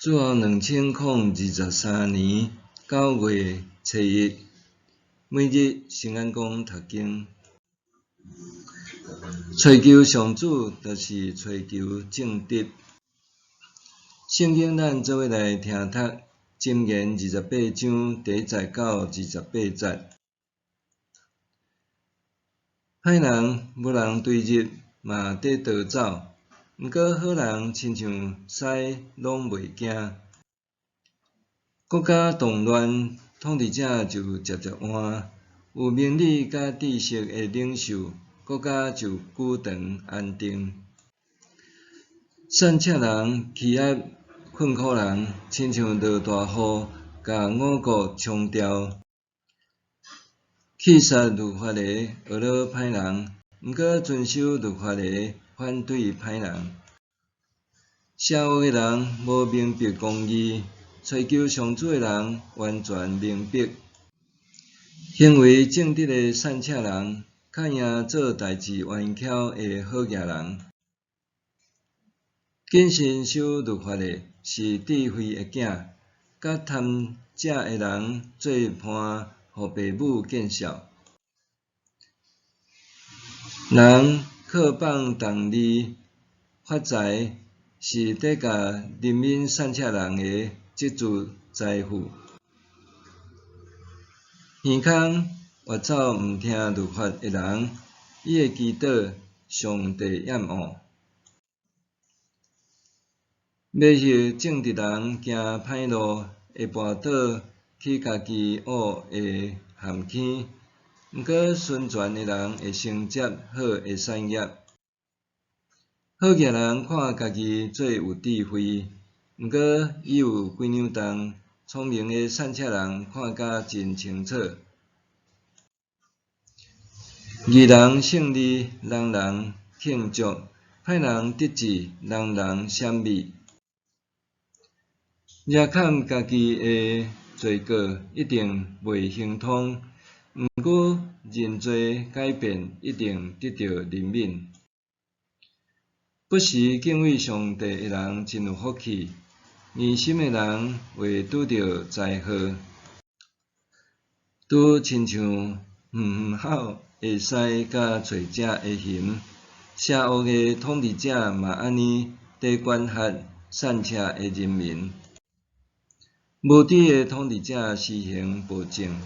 自2023年9月初1，每日圣安宫读经。追求上主，就是追求正直。圣经咱做伙来听读《箴言》28章第1节到28节。歹人无人对入，嘛得逃走；毋过好人亲像狮，拢袂惊。国家动乱，统治者就渐渐换；有明理甲知识的领袖，国家就久长安定。善车人欺压困苦人，亲像落大雨，甲五谷冲掉。弃杀律法的学了歹人，毋过遵守律法的反对歹人。邪恶的人无明白公义，追求上主的人完全明白。行为正直的善车人，较赢做代志冤巧的好业人。谨慎守律法的是智慧的囝，甲贪食的人做伴，互父母见笑。人靠放重利发财，是得甲人民善车人的积聚财富。耳孔越走毋听律法的人，伊会祈祷上帝厌恶。迷信正直人行歹路，会跋倒去家己恶的陷阱；毋过顺全的人会承接好的产业。好业人看家己最有智慧，毋过伊有几两重；聪明的善车人看甲真清楚。义人胜利，人人庆祝；歹人得志，人人闪避。惹砍家己的罪过，一定袂亨通；毋过认罪改变，一定得到怜悯。不时敬畏上帝的人真有福气，硬心的人会拄到灾祸。拄亲像好会使甲找者会行，邪恶的统治者嘛安尼在管辖善车的人民。无知的统治者施行暴政，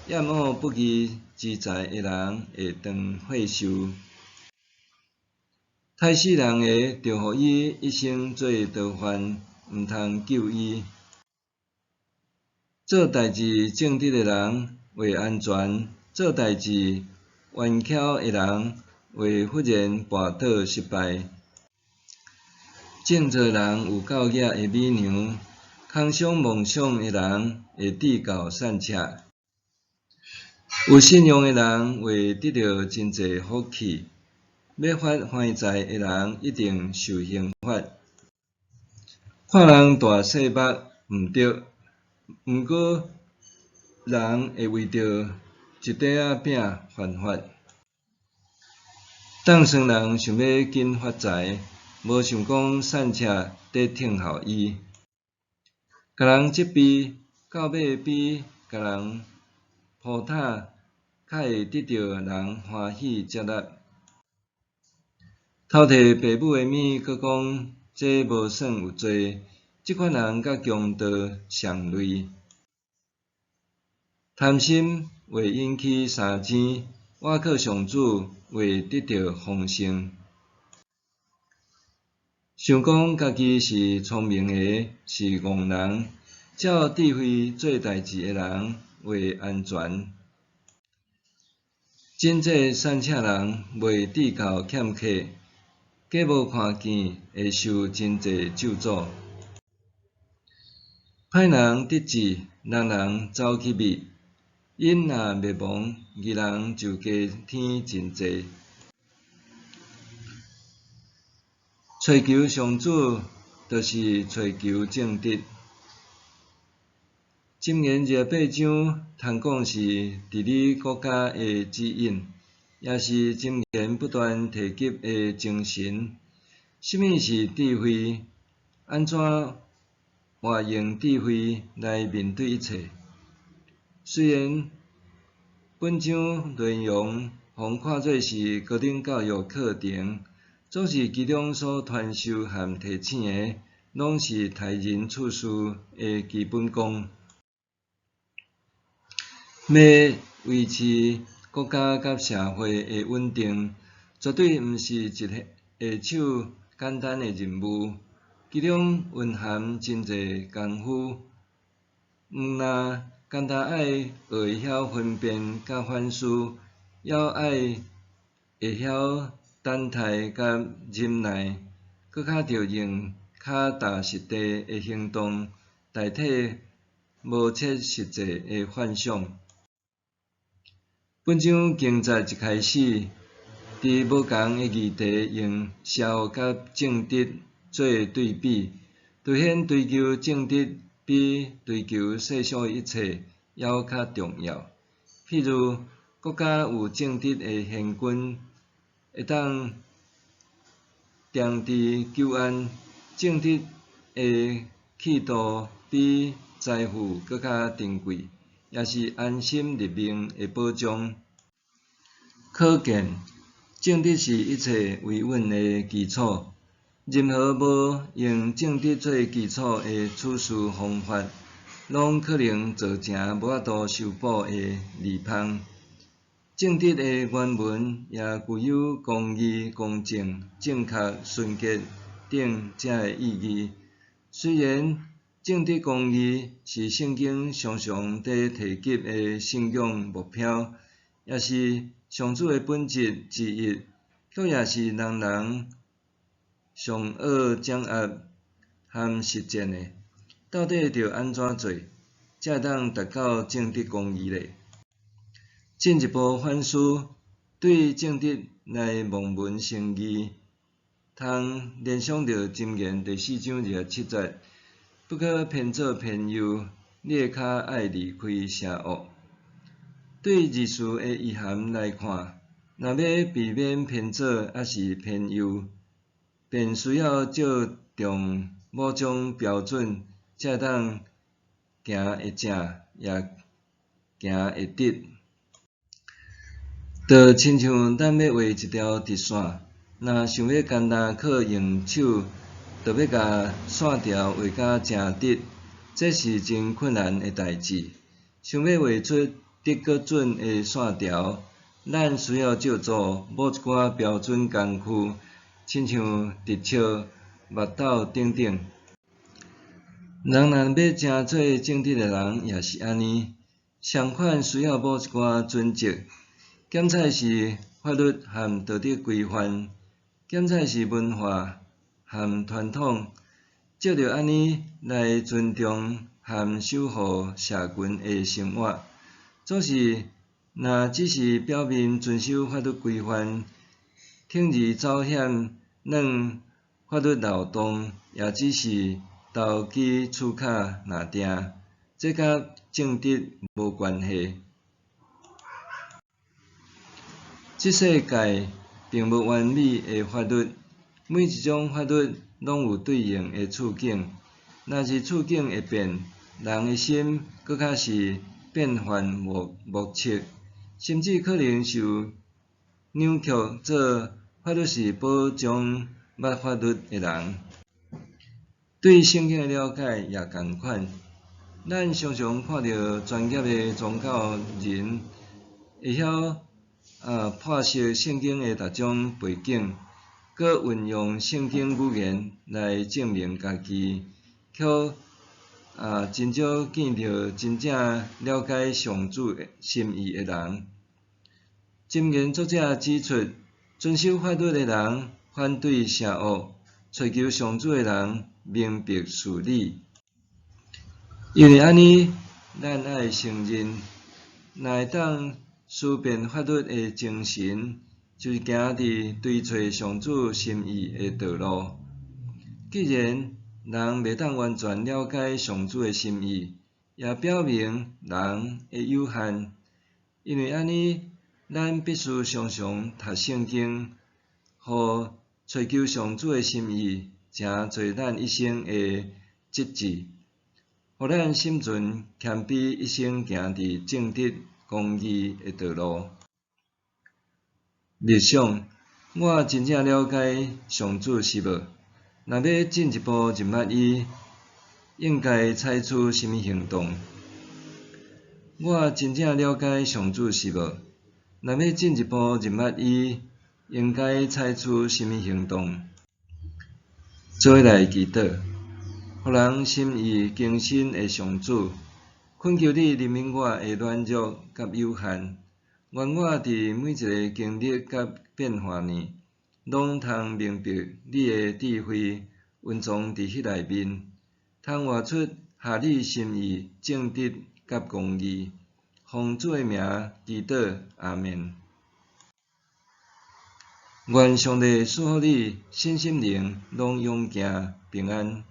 厌恶不义之财的人会当祸受。害死人的，着互伊一生做逃犯，毋通救伊。做代志正直的人会安全，做代志冤巧的人会忽然跋倒失败。正直人有教业的美娘，空想梦想的人会得到善车。有信用的人会得到真侪福气，要发坏财的人一定受刑罚。看人大细目毋对，毋过人会为着一块仔饼犯法。当算人想要紧发财，无想讲善车在听候伊。甲人责备，到尾比甲人抱塔，较会得到人欢喜接纳。偷摕父母的物，搁讲这无算有罪，即款人甲强盗相类。贪心会引起三钱，倚靠上主会得到丰盛。想讲家己是聪明的，是憨人，照智慧做代志的人会安全。真济善车人袂得到欠客，假无看见会受真济咒诅。歹人得志，人人走去灭；因若灭亡，义人就加添真济。追求上主，就是追求正直。箴言28章，通讲是治理国家的指引，也是箴言不断提及的精神。什么是智慧？安怎活用智慧来面对一切。虽然本章内容互看做是高等教育课程，总是其中所传授和提醒的，拢是待人处事的基本功。要维持国家甲社会的稳定，绝对毋是一下手简单的任务，其中蕴含真侪功夫。若单单爱学会晓分辨甲反思，还爱会晓等待甲忍耐，搁较着用较踏实地的行动代替无切实际的幻想。本章经节一开始，伫无共的议题用社会甲政治做对比，凸显追求政治比追求世俗的一切还较重要。譬如，国家有正直的宪军，会当定治救安，正直的气度比财富搁较珍贵，也是安心立命的保障。可见，正直是一切维稳的基础。任何无用正直做基础的处事方法，拢可能造成无法度修补的裂缝。正直的原文也具有公义、公正、正确、纯洁等这个意义。虽然正直公义是圣经常常在提及的信仰目标，也是上主的本质之一，却也是人上好掌握和实践的。到底着安怎做，才会当达到正直公义呢？进一步反思，对正直来望文生义，通联想到《箴言》第4章27节，不可偏左偏右，你的脚爱离开邪恶。对字词的意涵来看，若要避免偏左还是偏右，便需要照重某种标准，才会当行会正，也行会直。就亲像咱要画一条直线，若想要简单靠用手，就要甲线条画甲正直，这是真困难的代志。想要画出直搁准的线条，咱需要借助某一寡标准工具，亲像直尺、目斗等等。人若要成做正直的人，也是安尼，相款需要某一寡准则。检采是法律和道德规范，检采是文化和传统，照着安尼来尊重和守护社群的生活。总是，若只是表面遵守法律规范，铤而走险，软法律漏洞，也只是投机取巧拿定，这甲正直无关系。这世界并无完美的法律，每一种法律拢有对应的处境。若是处境会变，人的心搁较是变幻莫测，甚至可能受扭曲做法律是保障捌法律的人。对圣经的了解也同款，咱常常看到专业的宗教人会晓剖析圣经的逐种背景，搁运用圣经语言来证明家己，却真少见到真正了解上主心意的人。箴言作者指出，遵守法律的人反对邪恶，追求上主的人明白事理。因为安尼，咱爱承认，若会当思辨法律的精神，就是行伫追找上主心意的道路。既然人袂当完全了解上主的心意，也表明人的有限。因为安尼，咱必须常常读圣经，互追求上主的心意成做咱一生的职责。互咱心存谦卑，一生行伫正直公义的道路。日想，我真正了解上主是无？若要进一步入捌伊，应该采取甚物行动？我真正了解上主是无？若要进一步入捌伊，应该采取甚物行动？做伙来祈祷，互人心意更新的上主，恳求你怜悯我的软弱甲有限，愿我伫每一个经历甲变化呢，拢通明白你的智慧蕴藏伫迄内面，通活出合你心意、正直甲公义。奉主的名祈祷，阿们。愿上帝赐予你身心灵拢勇健平安。